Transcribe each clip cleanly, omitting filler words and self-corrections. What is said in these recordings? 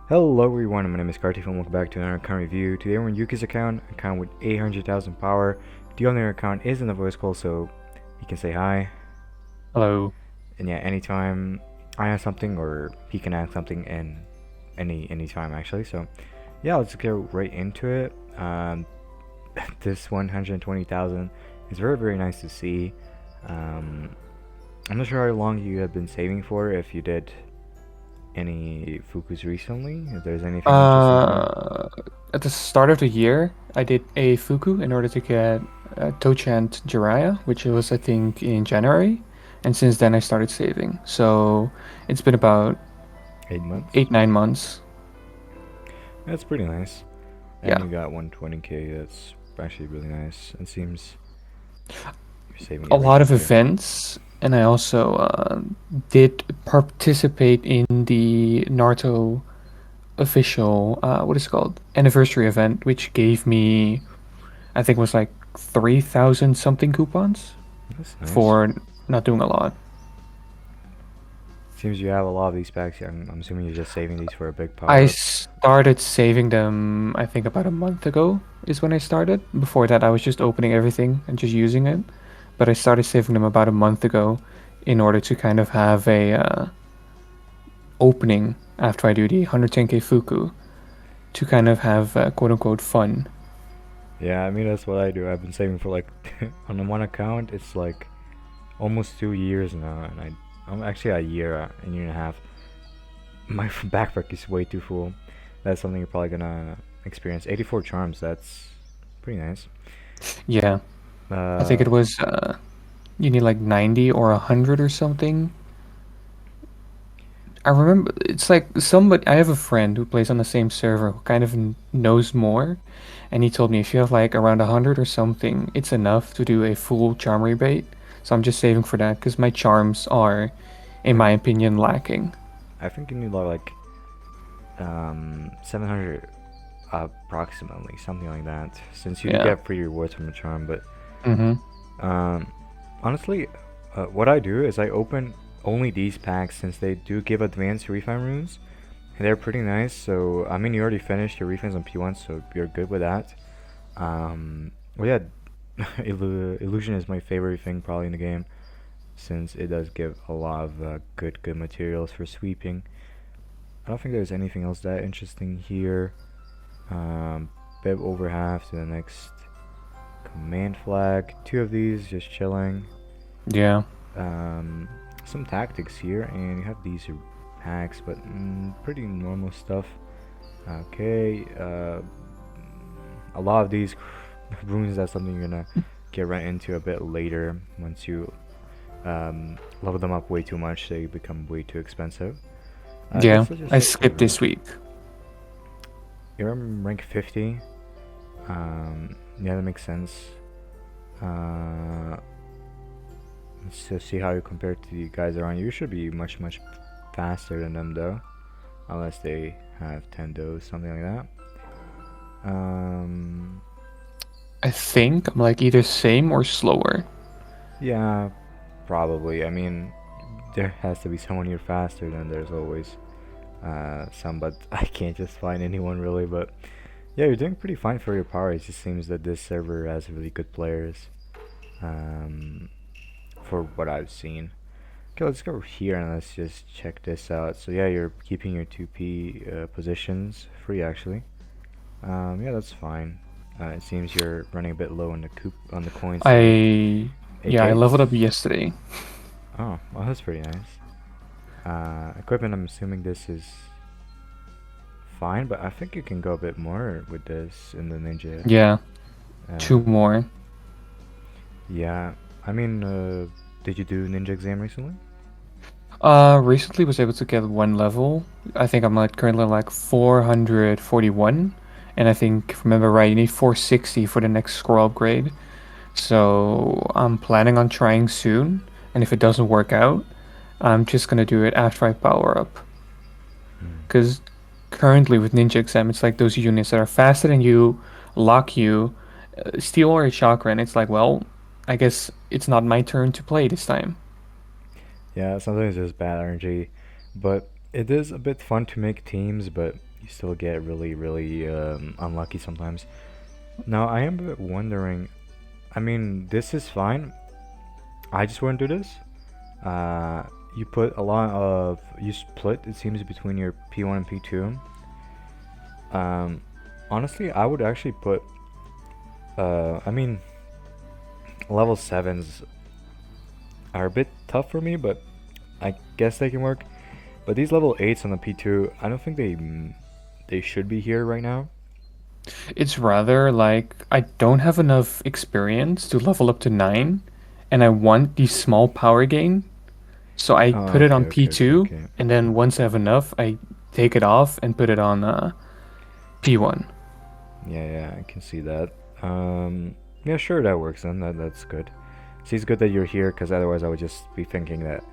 Hello everyone, my name is Kartif and welcome back to another account review. Today we're on Yuki's account with 800,000 power. The owner account is in the voice call, so he can say hi. Hello. And yeah, anytime I ask something or he can ask something in any time actually. So yeah, let's get right into it. This 120,000 is very nice to see. Um, I'm not sure how long you have been saving for. If you did any Fukus recently, if there's anything interesting here. Uh, at the start of the year, I did a Fuku in order to get Tochant Jiraiya, which was, I think, in January. And since then, I started saving. So it's been about 8 months. 8, 9 months. That's pretty nice. And Yeah. you got 120k. That's actually really nice. It seems you're saving A every lot of month here. events. And I also did participate in the Naruto official, what is it called? Anniversary event, which gave me, I think it was like 3,000 something coupons That's nice. for not doing a lot. Seems you have a lot of these packs. I'm assuming you're just saving these for a big I power up. started saving them, I think about a month ago is when I started. Before that, I was just opening everything and just using it. But I started saving them about a month ago in order to kind of have a opening after I do the 110k Fuku to kind of have quote unquote fun. Yeah, I mean that's what I do. I've been saving for like on the one account. It's like almost 2 years now, and I'm actually a year and a half. My backpack is way too full. That's something you're probably gonna experience. 84 charms. That's pretty nice. Yeah, I think it Uh, was you need like 90 or 100 or something. I remember it's like somebody. I have a friend who plays on the same server who kind of knows more, and he told me if you have like around 100 or something, it's enough to do a full charm rebate. So I'm just saving for that because my charms are, in like my opinion, lacking. I think you need like 700 approximately, something like that. Since you do Yeah. get free rewards from the charm, but Mm-hmm. um, honestly, what I do is I open only these packs since they do give advanced refund runes, and they're pretty nice. So I mean, you already finished your refunds on P1, so you're good with that. Well, yeah, illusion is my favorite thing probably in the game since it does give a lot of good materials for sweeping. I don't think there's anything else that interesting here. Bib over half to the next command flag. Two of these just chilling. Yeah. Um, some tactics here, and you have these packs, but pretty normal stuff. Okay, a lot of these runes, that's something you're gonna get right into a bit later once you level them up way too much. They become way too expensive. I Yeah. guess let's just I check the skipped rank. this week. You're rank 50. Yeah, that makes sense. Uh, let's just see how you compare to the guys around you. You should be much faster than them though, unless they have tendos, something like that. Um, I think I'm like either same or slower. yeah, probably. I mean, there has to be someone you're faster than. There's always some, but I can't just find anyone really. But yeah, you're doing pretty fine for your power. It just seems that this server has really good players. Um, for what I've seen. Okay, let's go here and let's just check this out. So yeah, you're keeping your 2p positions free actually. Yeah, that's fine. It seems you're running a bit low on the coins to get I yeah, I 8k. leveled up yesterday. Oh, well, that's pretty nice. Equipment, I'm assuming this is fine, but I think you can go a bit more with this in the ninja. Yeah, two Um, more. yeah, I mean, did you do ninja exam recently? Recently was able to get one level. I think I'm like currently like 441, and I think if I remember right, you need 460 for the next scroll upgrade. So I'm planning on trying soon, and if it doesn't work out, I'm just gonna do it after I power up. Hmm. Because currently with Ninja Exam, it's like those units that are faster than you, lock you, steal or a chakra, and it's like, well, I guess it's not my turn to play this time. Yeah, sometimes there's bad RNG, but it is a bit fun to make teams. But you still get really, really unlucky sometimes. Now, I am a bit wondering. I mean, this is fine. I just wouldn't do this. Uh, you put a lot of you split. It seems between your P1 and P2. Um, Honestly, I would actually put. I mean, level sevens are a bit tough for me, but I guess they can work. But these level eights on the P2, I don't think they should be here right now. It's rather like I don't have enough experience to level up to 9, and I want the small power gain. So I Oh, put it okay, on okay, okay, P2, okay. and then once I have enough, I take it off and put it on P1. Yeah, yeah, I can see that. Yeah, sure, that works then. That's good. See, it's good that you're here, because otherwise I would just be thinking that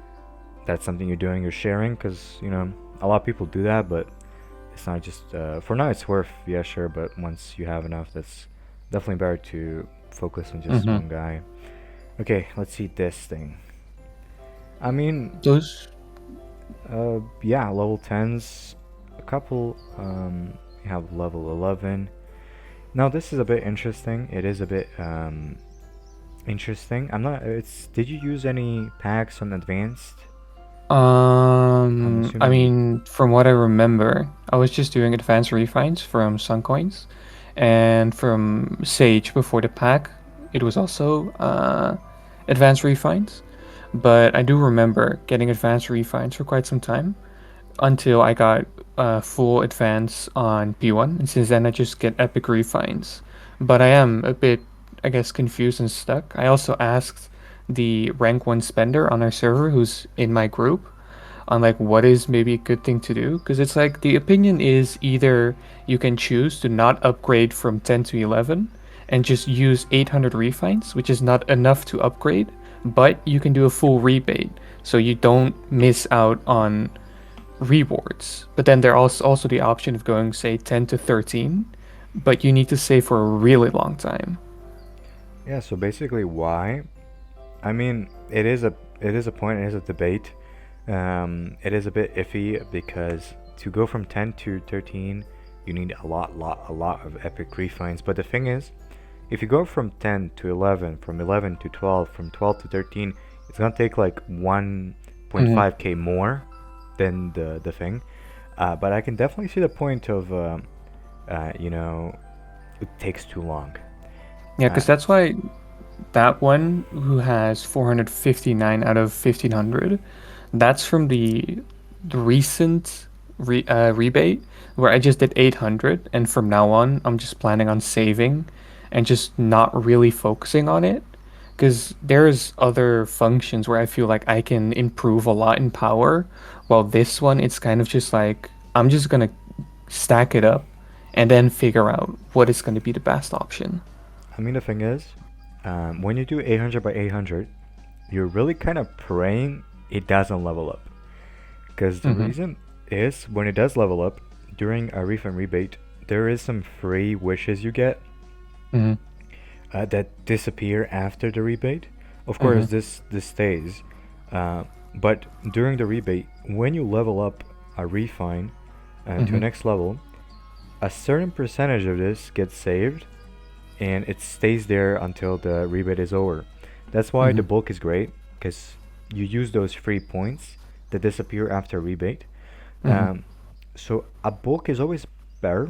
that's something you're doing, you're sharing, because a lot of people do that, but it's not just for now. It's worth, yeah, sure, but once you have enough, that's definitely better to focus on just Mm-hmm. one guy. Okay, let's see this thing. I mean, Those. yeah, level 10s, a couple. You have level 11. Now this is a bit interesting. It is a bit interesting. I'm not. It's. Did you use any packs on advanced? I'm I assuming. mean, from what I remember, I was just doing advanced refines from Suncoins, and from Sage before the pack. It was also advanced refines, but I do remember getting advanced refines for quite some time until I got full advance on P1, and since then I just get epic refines. But I am a bit, I guess, confused and stuck. I also asked the rank 1 spender on our server who's in my group on like what is maybe a good thing to do, because it's like the opinion is either you can choose to not upgrade from 10 to 11 and just use 800 refines, which is not enough to upgrade, but you can do a full rebate so you don't miss out on rewards. But then there's also the option of going, say, 10 to 13, but you need to save for a really long time. Yeah. So basically, why? I mean, it is a point. It is a debate. It is a bit iffy because to go from 10 to 13, you need a lot of epic refines. But the thing is, if you go from 10 to 11, from 11 to 12, from 12 to 13, it's gonna take like Hmm. 1.5k more than the thing. But I can definitely see the point of, uh, you know, it takes too long. Yeah, Uh, because that's why that one who has 459 out of 1500, that's from the recent rebate where I just did 800, and from now on I'm just planning on saving and just not really focusing on it, because there's other functions where I feel like I can improve a lot in power, while this one it's kind of just like I'm just gonna stack it up and then figure out what is going to be the best option. I mean, the thing is, when you do 800 by 800, you're really kind of praying it doesn't level up. Because the Mm-hmm. reason is, when it does level up, during a refund rebate, there is some free wishes you get Mm-hmm. that disappear after the rebate. Of Mm-hmm. course, this stays, uh, but during the rebate, when you level up a refine to a Mm-hmm. next level, a certain percentage of this gets saved, and it stays there until the rebate is over. That's why the Mm-hmm. bulk is great, because you use those free points that disappear after rebate. Mm-hmm. Um, so a bulk is always better,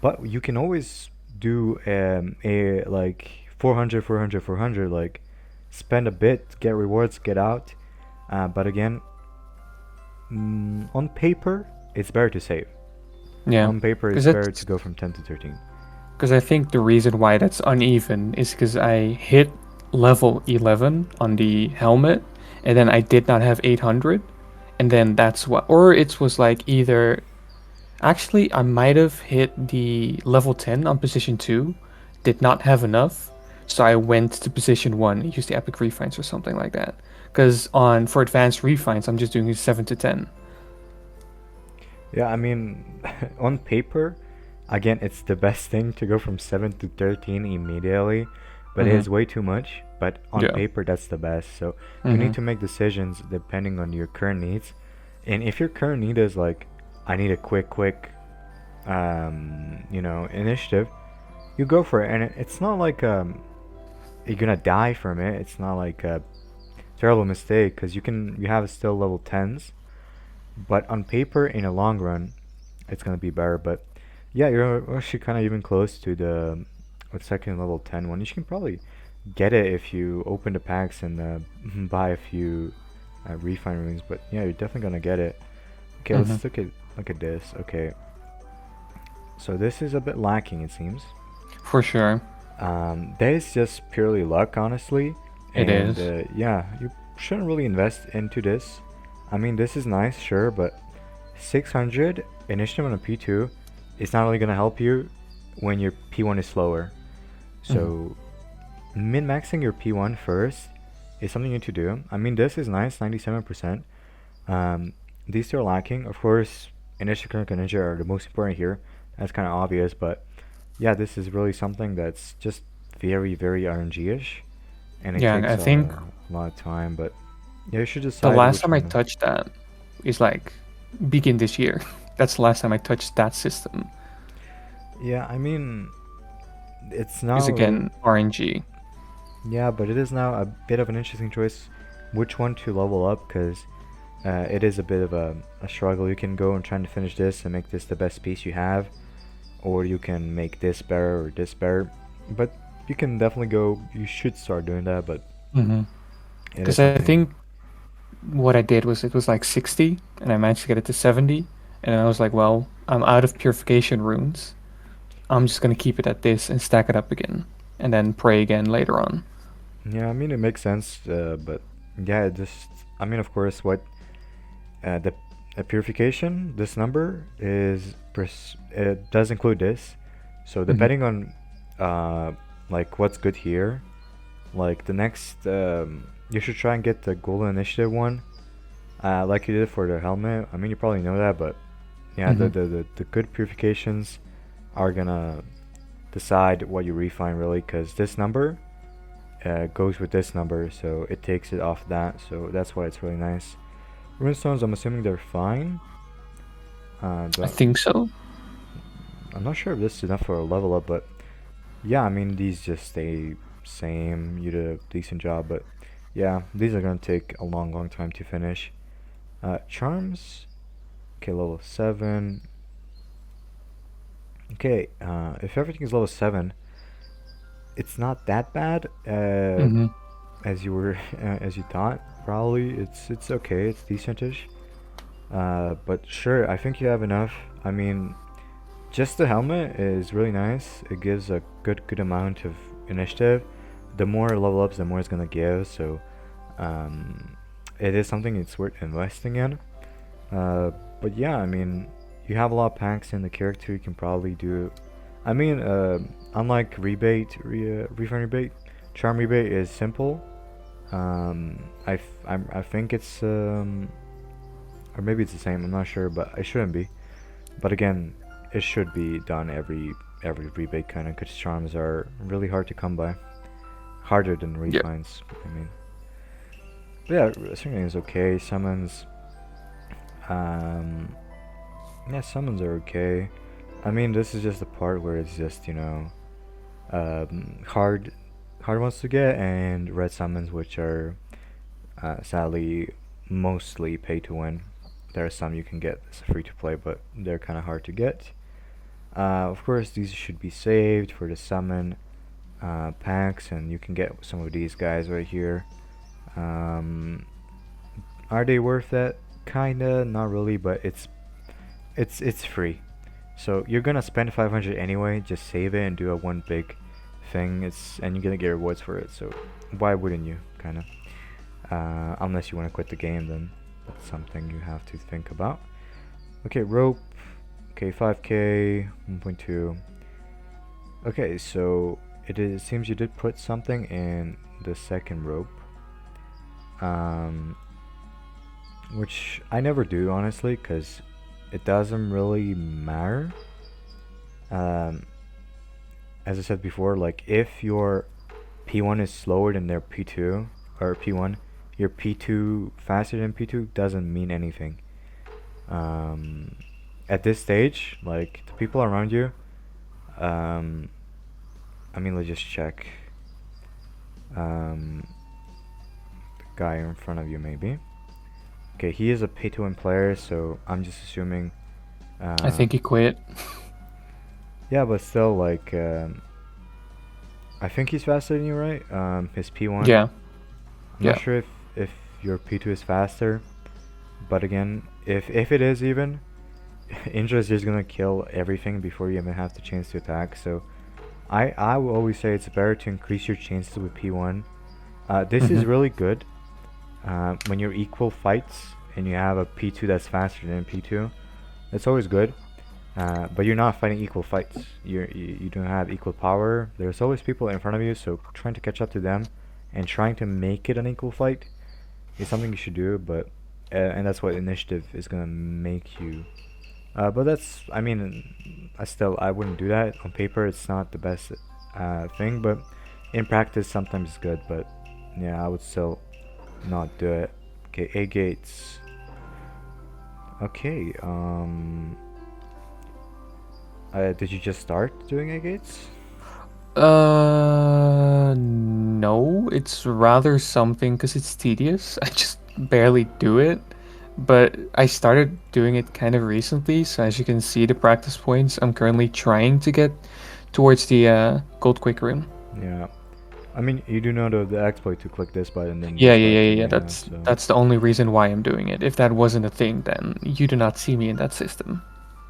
but you can always do a like 400, 400, 400, like spend a bit, get rewards, get out. But again, on paper, it's better to save. Yeah, On paper, because it's better that's to go from 10 to 13. because I think the reason why that's uneven is because I hit level 11 on the helmet, and then I did not have 800, and then that's what, or it was like either actually I might have hit the level 10 on position 2, did not have enough, so I went to position 1, used the epic refines or something like that. Because on for advanced refines, I'm just doing 7 to 10. Yeah, I mean, on paper, again, it's the best thing to go from 7 to 13 immediately, but it Mm-hmm. is way too much. But on Yeah. paper, that's the best. So you Mm-hmm. need to make decisions depending on your current needs. And if your current need is like, I need a quick initiative, you go for it, and it's not like you're gonna die from it. It's not like a terrible mistake because you have still level 10s, but on paper in a long run it's gonna be better. But yeah, you're actually kind of even close to the second level 10 one. You can probably get it if you open the packs and buy a few refine runes. But yeah, you're definitely gonna get it. Okay, Mm-hmm. let's look at this. Okay, so this is a bit lacking, it seems. For sure, That is just purely luck, honestly. it And is. yeah, you shouldn't really invest into this. I mean, this is nice, sure, but 600 initiative on a P2 is not really gonna help you when your P1 is slower. Mm-hmm. So min-maxing your P1 first is something you need to do. I mean, this is nice, 97%. Um, these two are lacking. Of course, initiative current ninja are the most important here. That's kind of obvious, but yeah, this is really something that's just very, very RNG-ish, and it Yeah, and I takes think a lot of time. But yeah, you should the decide last which time I one. touched that is like begin this year. That's the last time I touched that system. Yeah, I mean, it's Is now. again RNG. Yeah, but it is now a bit of an interesting choice which one to level up because it is a bit of a struggle. You can go and try to finish this and make this the best piece you have, or you can make this better or this better. But you can definitely go. You should start doing that, but Mm-hmm. it is Because I something. think what I did was it was like 60, and I managed to get it to 70, and I was like, well, I'm out of purification runes. I'm just gonna keep it at this and stack it up again, and then pray again later on. Yeah, I mean it makes sense, but yeah, it just I mean of course what the purification this number is it does include this, so Mm-hmm. depending on uh like what's good here, like the next you should try and get the golden initiative one, like you did for the helmet. I mean you probably know that, but yeah, Mm-hmm. the good purifications are gonna decide what you refine really, because this number goes with this number, so it takes it off that. So that's why it's really nice. Runestones, I'm assuming they're fine. I But think so. I'm not sure if this is enough for a level up. But yeah, I mean these just stay same. You did a decent job, but yeah, these are gonna take a long, long time to finish. Charms. Okay, level 7. Okay, if everything is level 7, it's not that bad. Mm-hmm. As you were, as you thought. Probably it's okay. It's decentish. But sure, I think you have enough. I mean, just the helmet is really nice. It gives a good amount of initiative. The more level ups, the more it's gonna give. So, um, it is something it's worth investing in. Uh, but yeah, I mean, you have a lot of packs in the character. You can probably do. I mean, unlike refund rebate, charm rebate is simple. I think it's or maybe it's the same. I'm not sure, but it shouldn't be. But again, it should be done every rebate kind of, because charms are really hard to come by, harder than Yep. refines. I mean, but yeah, certainly is okay. Summons, um, yeah, summons are okay. I mean, this is just the part where it's just hard ones to get, and red summons, which are sadly mostly pay to win. There are some you can get as free to play, but they're kind of hard to get. Of course, these should be saved for the summon packs, and you can get some of these guys right here. Um, are they worth it? Kinda, not really, but it's free. So you're gonna spend 500 anyway. Just save it and do a one big thing. And you're gonna get rewards for it. So why wouldn't you? Kinda. Unless you wanna quit the game, then that's something you have to think about. Okay, rope. Okay, 5k, 1.2. Okay, so it seems you did put something in the second rope, um, which I never do honestly, because it doesn't really matter. Um, as I said before, like if your P1 is slower than their P2 or P1, your P2 faster than P2 doesn't mean anything. Um, at this stage, like the people around you, um, I mean, let's just check. The guy in front of you, maybe. Okay, he is a pay-to-win player, so I'm just assuming. I think he quit. Yeah, but still, like, I think he's faster than you, right? His P1. Yeah, I'm not yeah. sure if your P2 is faster, but again, if it is even, Indra is just gonna kill everything before you even have the chance to attack. So I will always say it's better to increase your chances with P1. This is Hmm. really good when you're equal fights and you have a P2 that's faster than P2. It's always good. But you're not fighting equal fights. You don't have equal power. There's always people in front of you, so trying to catch up to them and trying to make it an equal fight is something you should do. But and that's what initiative is gonna make you. But that's, I mean, I wouldn't do that on paper. It's not the best thing, but in practice sometimes it's good. But yeah, I would still not do it. Okay, A gates. Okay, did you just start doing A gates? No, it's rather something because it's tedious. I just barely do it, but I started doing it kind of recently. So as you can see, the practice points, I'm currently trying to get towards the gold quick rune. Yeah. I mean, you do know the exploit to click this button and Yeah, this yeah, yeah, button, yeah, yeah. yeah, That's so. that's the only reason why I'm doing it. If that wasn't a thing, then you do not see me in that system.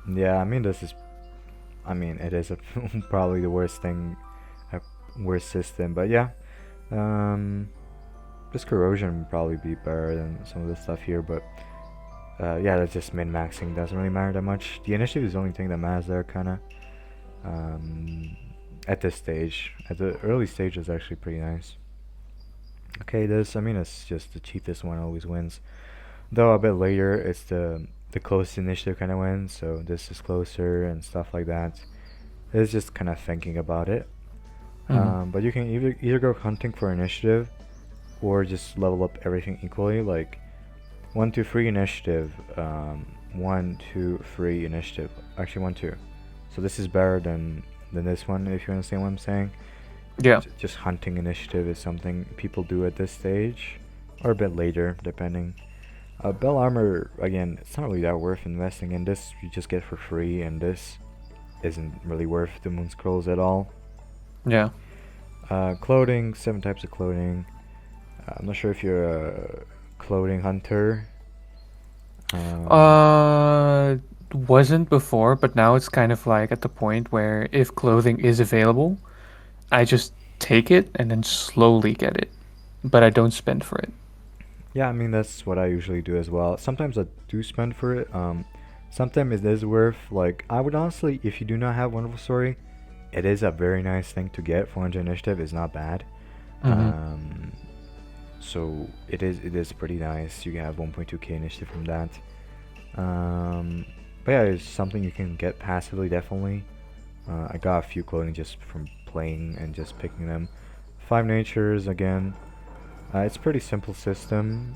Yeah, I mean, it is probably the worst thing, a worst system, but yeah. Um, this corrosion would probably be better than some of the stuff here, but yeah, that's just min-maxing, doesn't really matter that much. The initiative is the only thing that matters there, kinda. Um, at this stage. At the early stage is actually pretty nice. Okay, I mean, it's just the cheapest one always wins. Though a bit later, it's the closest initiative kind of wins. So this is closer and stuff like that. It's just kind of thinking about it. Hmm. But you can either go hunting for initiative, or just level up everything equally. Like 1, 2, 3 initiative, 1, 2, 3 initiative. Actually, 1, 2. So this is better than this one, if you understand what I'm saying. Yeah. Just hunting initiative is something people do at this stage, or a bit later, depending. Bell armor, again, it's not really that worth investing in. This you just get for free, and this isn't really worth the moon scrolls at all. Yeah. Clothing, 7 types of clothing. I'm not sure if you're a clothing hunter. Um, Uh, wasn't before, but now it's kind of like at the point where if clothing is available, I just take it and then slowly get it, but I don't spend for it. yeah, I mean that's what I usually do as well. Sometimes I do spend for it. Sometimes it is worth. Like I would honestly, if you do not have Wonderful Story, it is a very nice thing to get. 400 initiative is not bad. Mm-hmm. Um, so it is pretty nice. You can have 1.2k initiative from that. But yeah, it's something you can get passively definitely. I got a few clothing just from playing and just picking them. 5 natures again. It's a pretty simple system.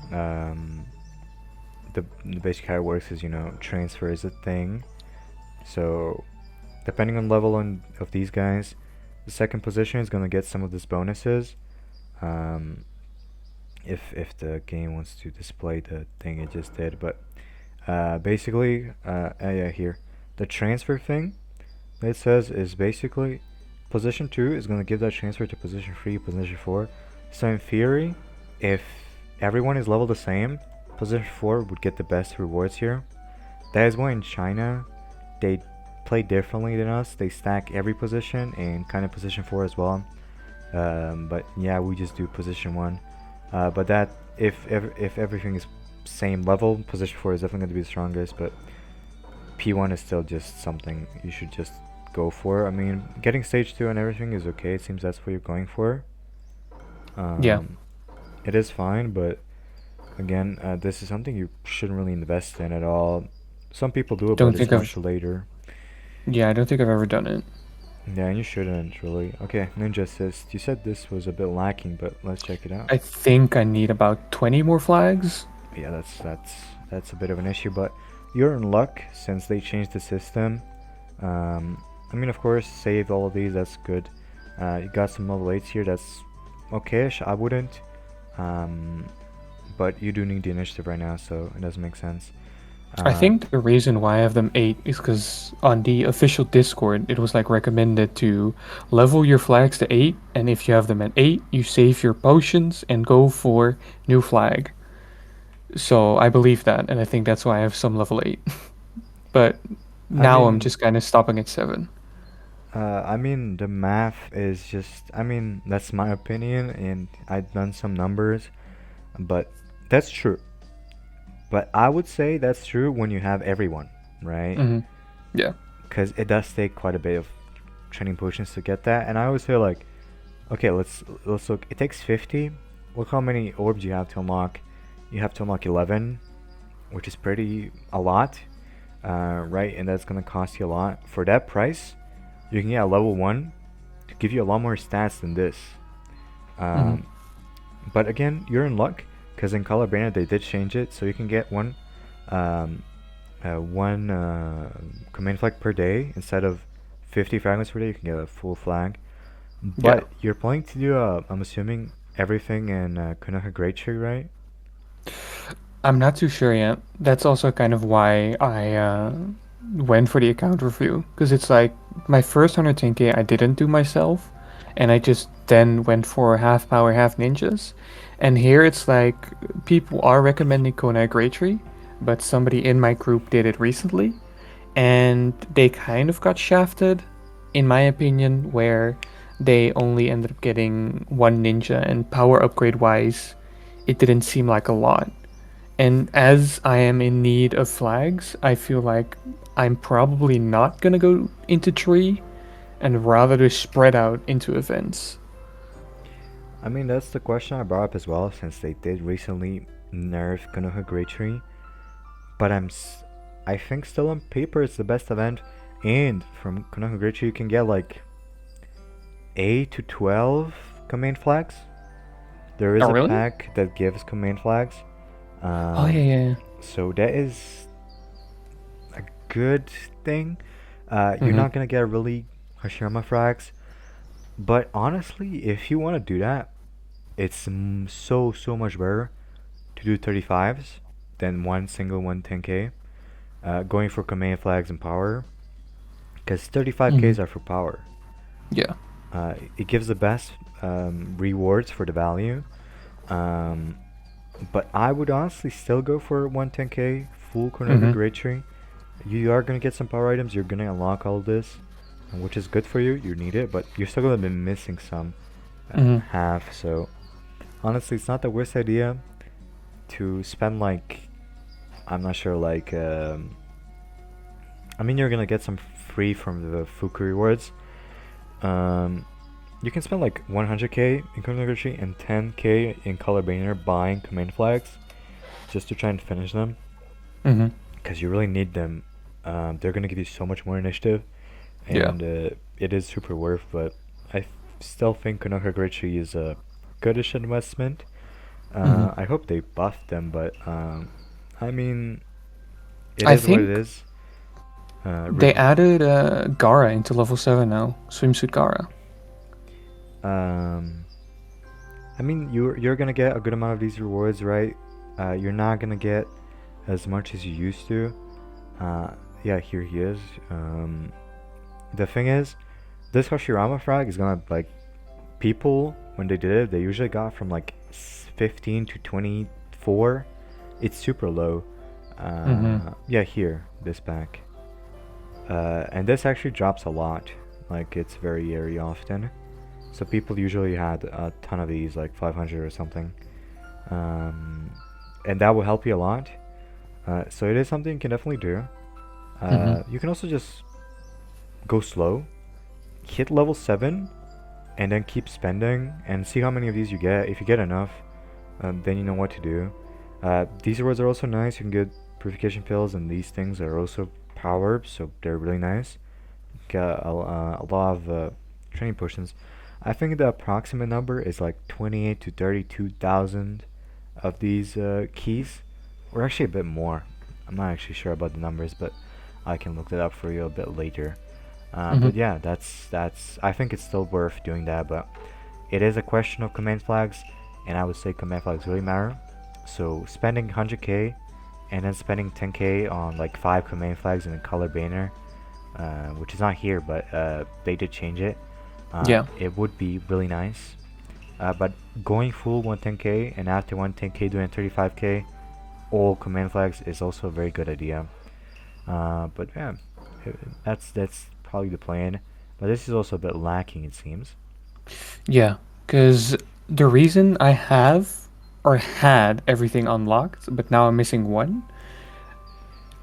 The basic how it works is transfer is a thing. So depending on level of these guys, the second position is gonna get some of these bonuses. Um, if the game wants to display the thing it just did, but basically, yeah, here the transfer thing that it says is basically position 2 is gonna give that transfer to position 3, position 4. So in theory, if everyone is level the same, position 4 would get the best rewards here. That is why in China they play differently than us. They stack every position and kind of position 4 as well. But yeah, we just do position 1. But that if everything is same level, position 4 is definitely going to be the strongest. But P1 is still just something you should just go for. I mean, getting stage 2 and everything is okay. It seems that's what you're going for. Yeah. Um, it is fine, but again, this is something you shouldn't really invest in at all. Some people do it, Don't but it's think much I've. later. Yeah, I don't think I've ever done it. Yeah, and you shouldn't really. Okay, Ninja Assist. You said this was a bit lacking, but let's check it out. I think I need about 20 more flags. Yeah, that's a bit of an issue, but you're in luck since they changed the system. I mean, of course, save all of these. That's good. You got some level 8s here. That's okayish. I wouldn't. Um, but you do need the initiative right now, so it doesn't make sense. I Uh, think the reason why I have them 8 is because on the official Discord, it was like recommended to level your flags to 8, and if you have them at 8, you save your potions and go for new flag. So I believe that, and I think that's why I have some level 8. But I now I'm mean, just kind of stopping at 7. I mean, the math is just. I mean, that's my opinion, and I've done some numbers, but that's true. But I would say that's true when you have everyone, right? Mm-hmm. Yeah. Because it does take quite a bit of training potions to get that. And I always feel like, okay, let's look. It takes 50. Look how many orbs you have to unlock. You have to unlock 11, which is pretty a lot, right? And that's gonna cost you a lot. For that price, you can get a level 1 to give you a lot more stats than this. Mm-hmm. Um, but again, you're in luck because in Calabrina they did change it, so you can get um, one command flag per day instead of 50 fragments per day. You can get a full flag. Yeah. But you're planning to do, I'm assuming, everything in Konoha Great Tree, right? I'm not too sure yet. That's also kind of why I went for the account review, because it's like my first 110k I didn't do myself, and I just then went for half power, half ninjas. And here it's like people are recommending Kona Great Tree, but somebody in my group did it recently, and they kind of got shafted, in my opinion, where they only ended up getting one ninja, and power upgrade wise, it didn't seem like a lot. And as I am in need of flags, I feel like I'm probably not gonna go into tree and rather to spread out into events. I mean, that's the question I brought up as well, since they did recently nerf Konoha Great Tree. But I think still on paper it's the best event, and from Konoha Great Tree you can get like 8 to 12 command flags. There is Oh, a really? pack that gives command flags. Oh, yeah, Um, yeah. so that is a good thing. You're Mm-hmm. not gonna get really Hashirama frags, but honestly, if you want to do that, it's so much better to do 35s than one single 110k. Going for command flags and power, because Mm-hmm. 35ks are for power. Yeah. It gives the best rewards for the value. Um, but I would honestly still go for 110k full Konoha Mm-hmm. Great Tree. You are gonna get some power items. You're gonna unlock all of this, which is good for you. You need it, but you're still gonna be missing some Mm-hmm. half. So honestly, it's not the worst idea to spend like, I'm not sure, like I mean, you're gonna get some free from the Fuku rewards. Um, you can spend like 100k in Konoha Tree and 10k in Color Banner buying command flags just to try and finish them, Mm-hmm. because you really need them. They're gonna give you so much more initiative, Yeah. and it is super worth. But still think Konoha Great Tree is a goodish investment. Mm-hmm. I hope they buff them, but I mean, it I is what it think is. they added Gara into level 7 now. Swimsuit Gara. Um, I mean, you're gonna get a good amount of these rewards, right? You're not gonna get as much as you used to. Uh, yeah, here he is. The thing is, this Hoshirama frag is gonna like people when they did it, they usually got from like 15 to 24. It's super low. Mm-hmm. Yeah, here this pack. And this actually drops a lot. Like it's very often. So people usually had a ton of these, like 500 or something. Um, and that will help you a lot. So it is something you can definitely do. Mm-hmm. You can also just go slow, hit level 7, and then keep spending and see how many of these you get. If you get enough, then you know what to do. These rewards are also nice. You can get purification pills, and these things are also power ups, so they're really nice. Get a lot of training potions. I think the approximate number is like 28 to 32,000 of these keys, or actually a bit more. I'm not actually sure about the numbers, but I can look that up for you a bit later. Hmm. But yeah, that's. I think it's still worth doing that, but it is a question of command flags, and I would say command flags really matter. So spending 100k and then spending 10k on like 5 command flags in a color banner, which is not here, but they did change it. Yeah. It would be really nice. But going full 110k and after 110k doing 35k all command flags is also a very good idea. But yeah, that's probably the plan. But this is also a bit lacking, it seems. Yeah, because the reason I have or had everything unlocked, but now I'm missing one,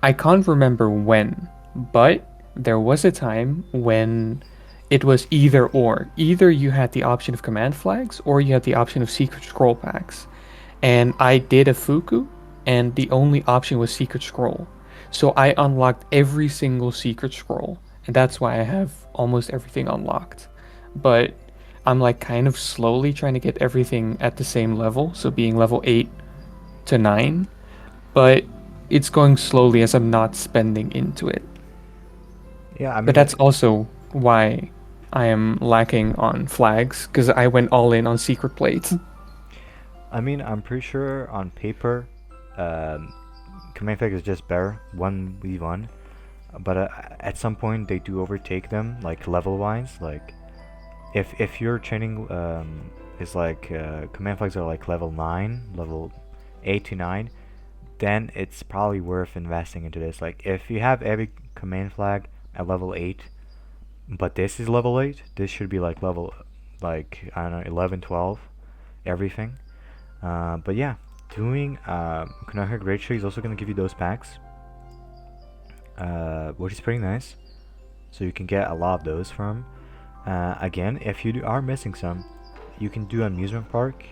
I can't remember when, but there was a time when it was either or. Either you had the option of command flags or you had the option of secret scroll packs. And I did a Fuku, and the only option was secret scroll. So I unlocked every single secret scroll, and that's why I have almost everything unlocked. But I'm like kind of slowly trying to get everything at the same level, so being level 8 to 9, but it's going slowly as I'm not spending into it. Yeah, I But mean, that's also why I am lacking on flags, because I went all in on secret plates. I'm pretty sure on paper, um, command flag is just better 1v1. But at some point they do overtake them, like level wise. Like if your training is like command flags are like level 9, level 8 to 9, then it's probably worth investing into this. Like if you have every command flag at level 8, but this is level 8, this should be like level like I don't know 11, 12, everything. But yeah, doing Konoha Great Show is also gonna give you those packs, which is pretty nice. So you can get a lot of those from. Again, if you are missing some, you can do amusement park.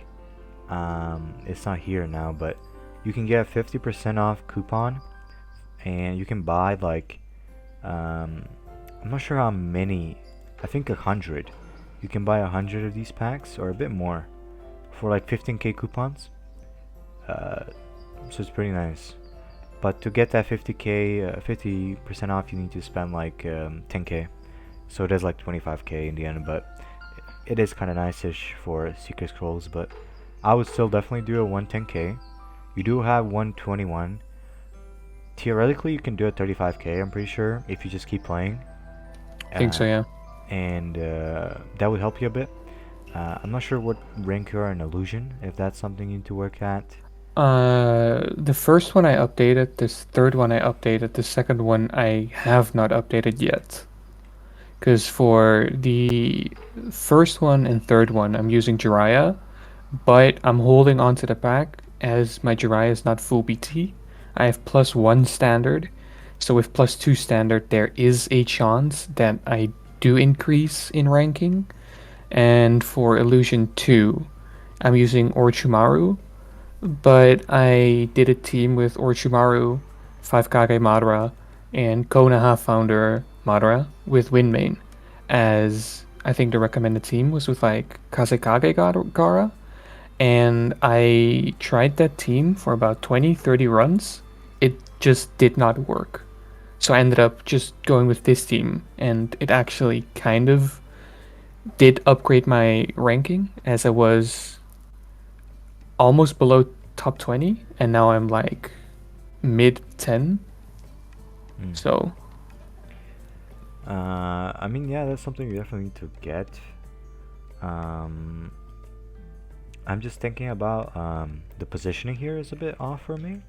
It's not here now, but you can get a 50% off coupon, and you can buy like I'm not sure how many. I think 100. You can buy 100 of these packs or a bit more for like 15k coupons. Uh, so it's pretty nice. But to get that 50k, 50% off, you need to spend like 10k. So it is like 25k in the end, but it is kind of nice-ish for secret scrolls. But I would still definitely do a 110k. You do have 121. Theoretically, you can do a 35k. I'm pretty sure if you just keep playing, I think so, uh, yeah. and that would help you a bit. I'm not sure what rank you are in illusion. If that's something you need to work at. The first one I updated, this third one I updated, the second one I have not updated yet. Because for the first one and third one, I'm using Jiraiya, but I'm holding on to the pack as my Jiraiya is not full BT. I have +1 standard, so with +2 standard, there is a chance that I do increase in ranking. And for Illusion 2, I'm using Orochimaru, but I did a team with Orochimaru, 5 Kage Madara, and Konoha founder Madara with Windmane, as I think the recommended team was with like Kazekage Gara, and I tried that team for about 20, 30 runs. It just did not work. So I ended up just going with this team, and it actually kind of did upgrade my ranking as I was almost below top 20 and now I'm like mid 10. Mm. So, Yeah, that's something you definitely need to get. Um, I'm just thinking about the positioning here is a bit off for me.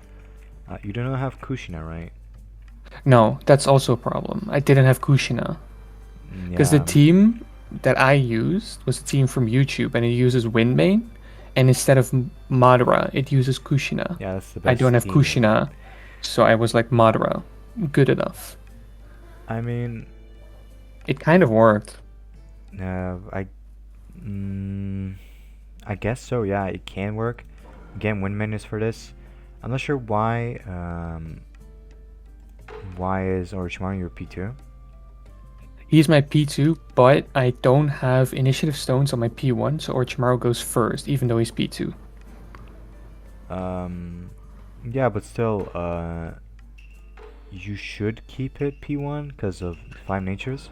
You do not have Kushina, right? no, that's also a problem. I didn't have Kushina because the Yeah, team that I used was a team from YouTube and it uses Windmane, and instead of Madara, it uses Kushina. yeah, that's the I don't best have team. Kushina, so I was like Madara, good enough. I mean, It kind of worked. uh, I, mm, I guess so. Yeah, it can work. Again, windman is for this. I'm not sure why is Orochimaru your P2? He's my P2, but I don't have initiative stones on my P1, so Orochimaru goes first, even though he's P2. Um, yeah, but still, you should keep it P1 because of Five Natures.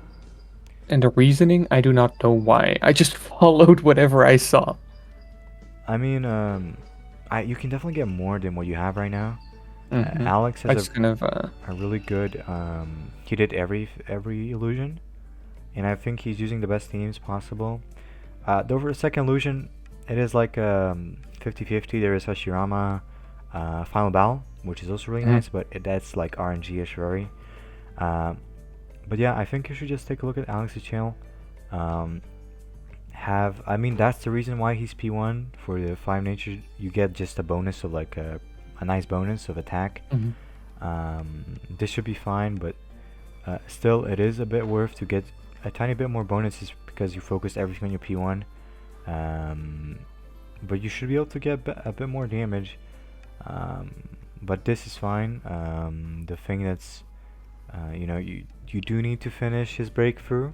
And the reasoning, I do not know why. I just followed whatever I saw. I mean, you can definitely get more than what you have right now. Hmm. Alex I has just kind of a really good he did every illusion, and I think he's using the best themes possible. Though for the second illusion, it is like 50-50. There is Hashirama, Final Battle, which is also really mhm. nice, but that's like RNG-ish very. Um, but yeah, I think you should just take a look at Alex's channel. Um, I mean, that's the reason why he's P1 for the Five Nature. You get just a bonus of like a nice bonus of attack. Mhm. This should be fine, but still, it is a bit worth to get a tiny bit more bonuses because you focus everything on your P1. Um, but you should be able to get a bit more damage. Um, but this is fine. The thing that's, you do need to finish his breakthrough.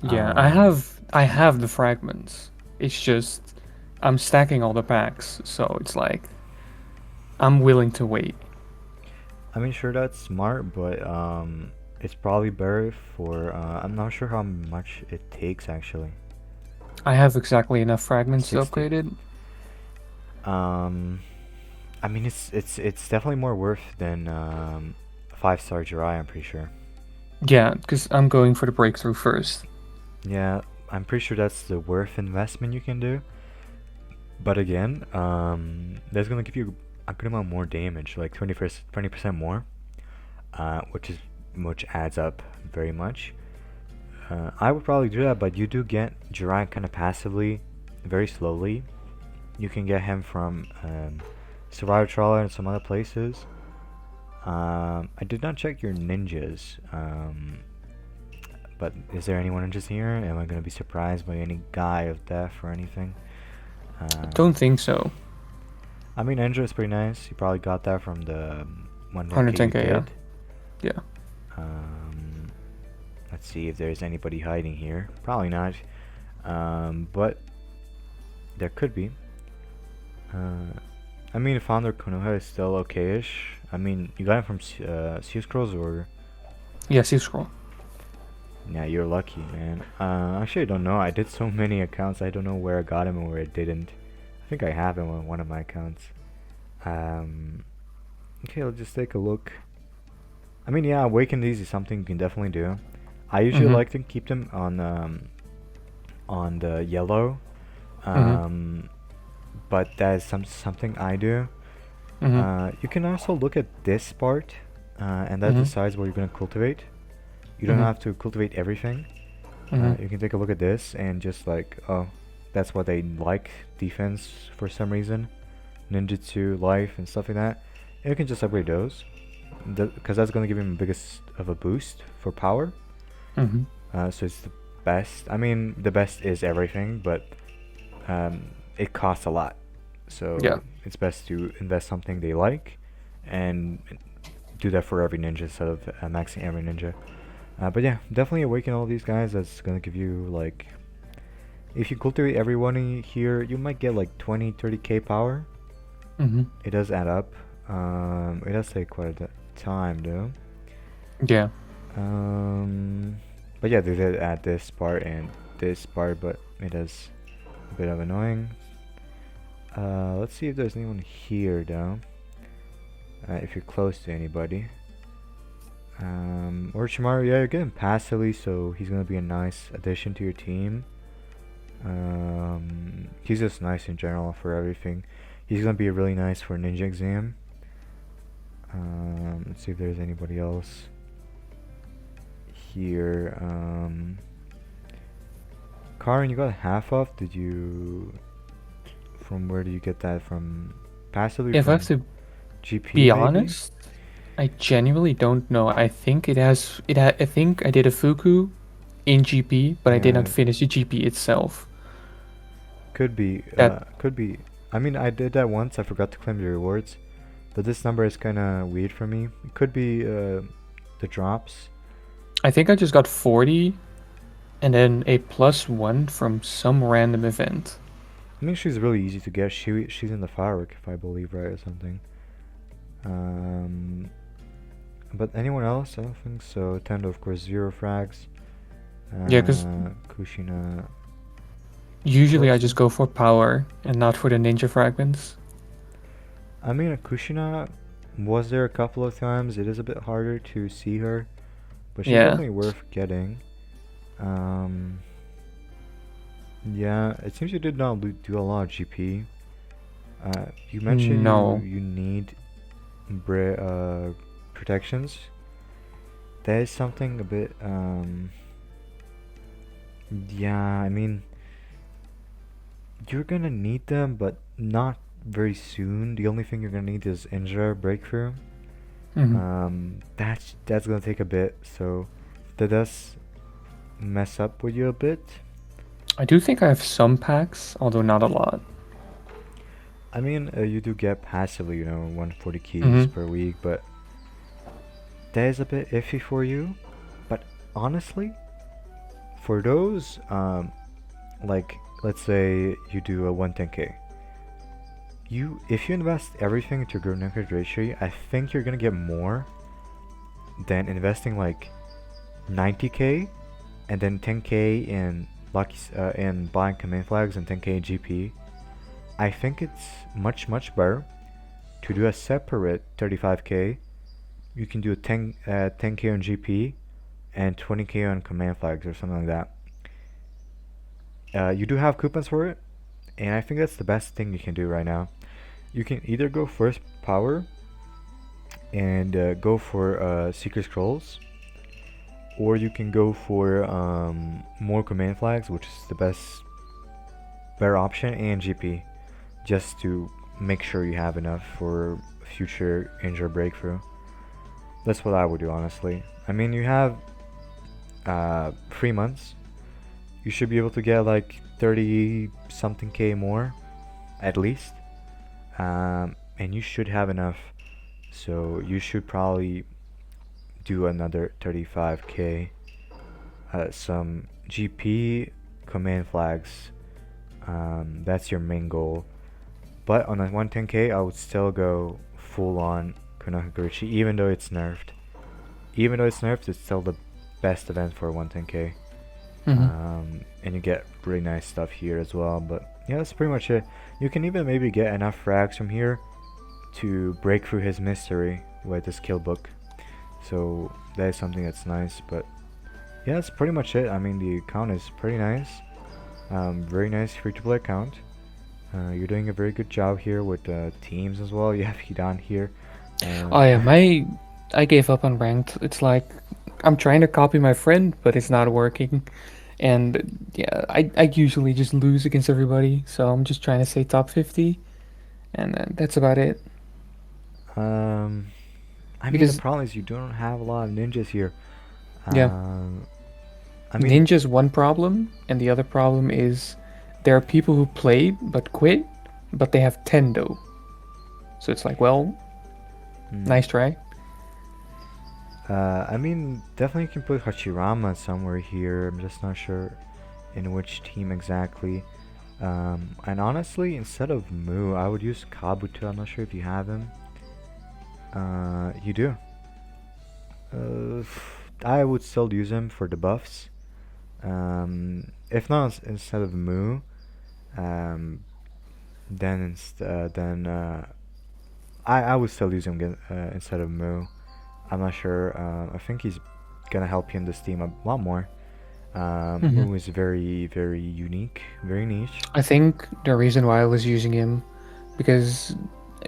Yeah, Um, I have the fragments. It's just I'm stacking all the packs, so it's like I'm willing to wait. I mean, sure, that's smart, but it's probably better for. I'm not sure how much it takes actually. I have exactly enough fragments to 60. upgrade it. Um, I mean, it's definitely more worth than 5-star Jirai. I'm pretty sure. Yeah, because I'm going for the breakthrough first. Yeah, I'm pretty sure that's the worth investment you can do. But again, that's gonna give you a good amount more damage, like 20% more, which adds up very much. I would probably do that, but you do get Jirai kind of passively, very slowly. You can get him from Survivor Trawler and some other places. I did not check your ninjas, but is there anyone interested here? Am I gonna be surprised by any guy of death or anything? I Um, don't think so. I mean, ninja is pretty nice. You probably got that from the 110k you 110k, yeah. did. Yeah. Um, let's see if there's anybody hiding here. Probably not. But there could be. I mean, Founder Konoha is still okay-ish. I mean, you got it from Sea Scrolls or... Yeah, see scroll. Yeah, you're lucky, man. Actually, I don't know. I did so many accounts. I don't know where I got him and where I didn't. I think I have him on one of my accounts. Um, okay, let's just take a look. I mean, yeah, Awaken these is something you can definitely do. I usually Mm-hmm. like to keep them on the yellow. Mm-hmm. Um, but that is something I do. Mm-hmm. You can also look at this part, and that Mm-hmm. decides what you're gonna cultivate. You don't Mm-hmm. have to cultivate everything. Mm-hmm. You can take a look at this and just like, oh, that's what they like, defense for some reason, ninjutsu, life, and stuff like that. And you can just upgrade those, because that's gonna give him the biggest of a boost for power. Mm-hmm. So it's the best. I mean, the best is everything, but it costs a lot. Yeah. So it's best to invest something they like, and do that for every ninja instead of maxing every ninja. But yeah, definitely awaken all these guys. That's gonna give you like, if you cultivate everyone in here, you might get like 20-30k power. Mm-hmm. It does add up. It does take quite a time though. Yeah. Um, but yeah, they did add this part and this part, but it is a bit of annoying. Let's see if there's anyone here though. If you're close to anybody. Orochimaru, yeah, you're getting passively, so he's gonna be a nice addition to your team. He's just nice in general for everything. He's gonna be really nice for ninja exam. Let's see if there's anybody else here. Karin, you got half off. Did you? From where do you get that from? Passively If I have from to GP be maybe? honest, I genuinely don't know. I think it has. I think I did a Fuku in GP, but I did not Yeah, finish the GP itself. could be. That Could be. I mean, I did that once. I forgot to claim the rewards, but this number is kind of weird for me. It could be the drops. I think I just got 40, and then a +1 from some random event. I think she's really easy to get. She's in the firework if I believe right or something. Um, But anyone else? I don't think so. Tendo, of course, zero frags. Yeah, because Kushina, usually I close just to. go for power and not for the ninja fragments. I mean, Kushina was there a couple of times. It is a bit harder to see her, but she's Yeah. definitely worth getting. Um, yeah, it seems you did not do a lot of GP. You mentioned No. you need protections. That is something a bit. Yeah, I mean, you're gonna need them, but not very soon. The only thing you're gonna need is Injure Breakthrough. Hmm. That's gonna take a bit, so that does mess up with you a bit. I do think I have some packs, although not a lot. I mean, you do get passively, 140 keys Hmm. per week, but that is a bit iffy for you. But honestly, for those, like let's say you do a 110k, if you invest everything into Gurnecker Ratio, I think you're gonna get more than investing like 90k and then 10k in in buying command flags and 10k GP. I think it's much better to do a separate 35k. You can do a 10k on GP and 20k on command flags or something like that. You do have coupons for it, and I think that's the best thing you can do right now. You can either go first power and go for secret scrolls, or you can go for more command flags, which is the better option, and GP, just to make sure you have enough for future injury breakthrough. That's what I would do, honestly. I mean, you have 3 months. You should be able to get like 30 something k more, at least. And you should have enough. So you should probably do another 35k. Some GP command flags. That's your main goal. But on a 110k, I would still go full on Kunakagurichi, even though it's nerfed. Even though it's nerfed, it's still the best event for 110k. Hmm. And you get really nice stuff here as well. But yeah, that's pretty much it. You can even maybe get enough frags from here to break through his mystery with the skill book. So that is something that's nice. But yeah, that's pretty much it. I mean, the account is pretty nice. Very nice free-to-play account. You're doing a very good job here with teams as well. You have Hidan here. Oh yeah, I, I gave up on ranked. It's like I'm trying to copy my friend, but it's not working. And yeah, I usually just lose against everybody, so I'm just trying to stay top 50, and that's about it. um, I mean, the Because problem is you don't have a lot of ninjas here. yeah, Um, I mean, Ninja's one problem, and the other problem is there are people who played but quit, but they have Tendo. So it's like, well, hmm. nice try. I mean, definitely you can put Hachirama somewhere here. I'm just not sure in which team exactly. And honestly, instead of Mu, I would use Kabuto. I'm not sure if you have him. You do. Uh, I would still use him for the buffs. If not instead of Mu, um, then I would still use him instead of Mu. I'm not sure. I think he's gonna help you in this team a lot more. Hmm. Mu is very unique, very niche. I think the reason why I was using him because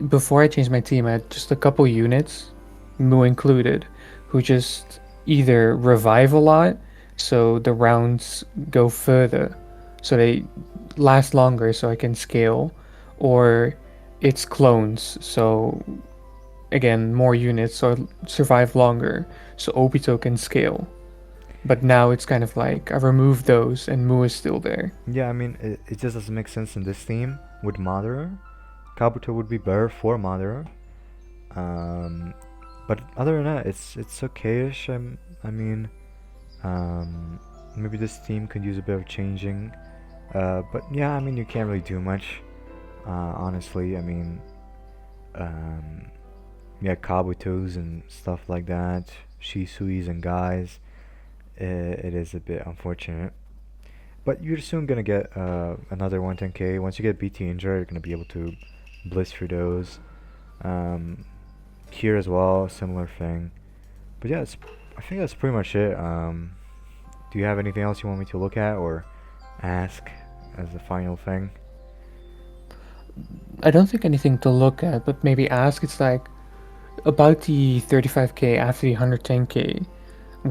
before I changed my team, I had just a couple units, Mu included, who just either revive a lot, so the rounds go further, so they last longer, so I can scale, or it's clones, so again, more units, so I survive longer, so Obito can scale. But now it's kind of like I've removed those, and Mu is still there. Yeah, I mean it just doesn't make sense in this team with Madara. Kabuto would be better for Madara. Um, but other than that, it's okayish. I mean, maybe this team could use a bit of changing. But yeah, I mean you can't really do much. Honestly, I mean, um, yeah, Kabutos and stuff like that, Shisuis and guys. It is a bit unfortunate. But you're soon gonna get another 110k. Once you get BT Injure, you're gonna be able to blitz through those. Um, Here as well, similar thing. But yeah, I think that's pretty much it. Do you have anything else you want me to look at or ask as the final thing? I don't think anything to look at, but maybe ask. It's like about the 35k after the 110k.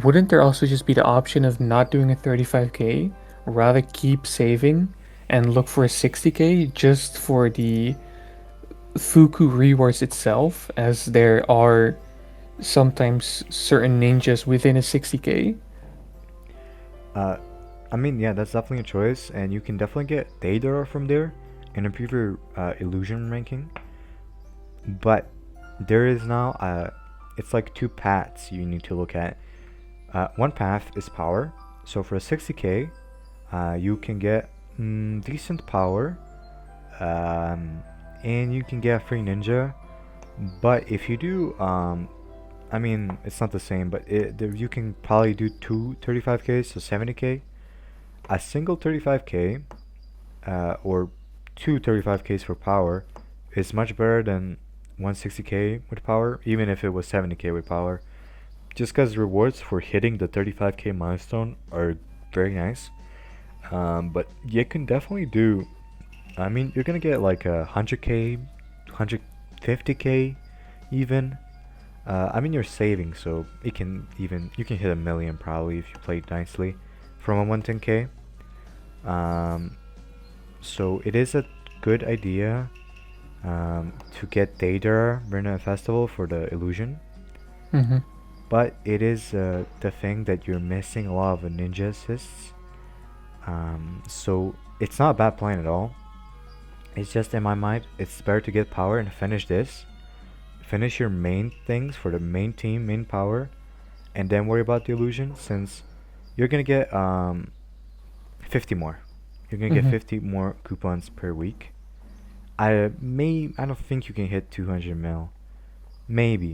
Wouldn't there also just be the option of not doing a 35k, rather keep saving and look for a 60k just for the Fuku rewards itself, as there are sometimes certain ninjas within a 60k? Uh, I mean, yeah, that's definitely a choice, and you can definitely get Daedra from there and improve your illusion ranking. But there is now it's like two paths you need to look at. One path is power. So for a 60k, you can get decent power, and you can get a free ninja. But if you do, I mean, it's not the same, but you can probably do two 35ks, so 70k. A single 35k, or two 35ks for power, is much better than 160k with power, even if it was 70k with power. Just because rewards for hitting the 35k milestone are very nice. But you can definitely do. I mean, you're gonna get like a 100k, 150k, even. I mean, you're saving, so you can hit a million probably if you play nicely from a 110k. Um, so it is a good idea to get Daedra during a festival for the illusion. Mm-hmm. But it is the thing that you're missing a lot of ninja assists. So it's not a bad plan at all. It's just in my mind, it's better to get power and finish this. Finish your main things for the main team, main power, and then worry about the illusion since you're gonna get 50 more. You're gonna get Mm-hmm. 50 more coupons per week. I don't think you can hit 200 mil. Maybe.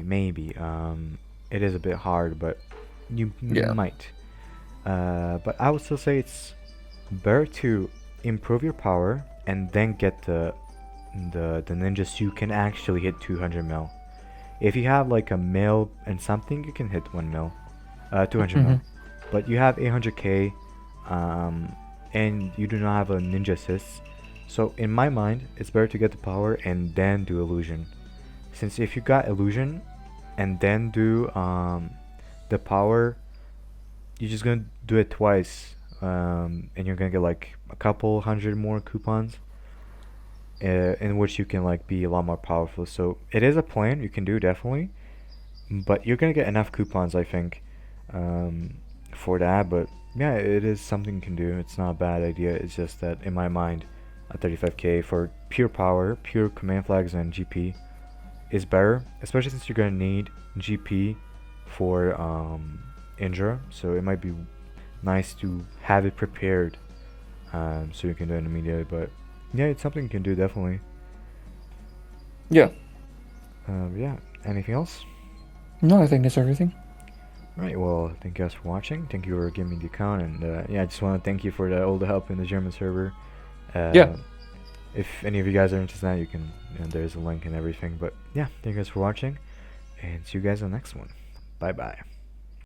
It is a bit hard, but you Yeah. might. But I would still say it's better to improve your power and then get the ninjas you can actually hit 200 mil. If you have like a mil and something, you can hit 1 mil, 200 Mm-hmm. mil. But you have 800k, um, and you do not have a ninja assist. So in my mind, it's better to get the power and then do illusion. Since if you got illusion and then do the power, you're just gonna do it twice, and you're gonna get like a couple hundred more coupons, in which you can like be a lot more powerful. So it is a plan you can do definitely, but you're gonna get enough coupons, I think, um, for that. But yeah, it is something you can do. It's not a bad idea. It's just that in my mind, a 35k for pure power, pure command flags and GP is better, especially since you're gonna need GP for Indra. So it might be nice to have it prepared, so you can do it immediately. But yeah, it's something you can do definitely. Yeah. Yeah. Anything else? No, I think that's everything. Right. Well, thank you guys for watching. Thank you for giving me the account, and yeah, I just want to thank you for all the help in the German server. Yeah. Uh, if any of you guys are interested in that, there's a link and everything. But yeah, thank you guys for watching, and see you guys in the next one. Bye bye.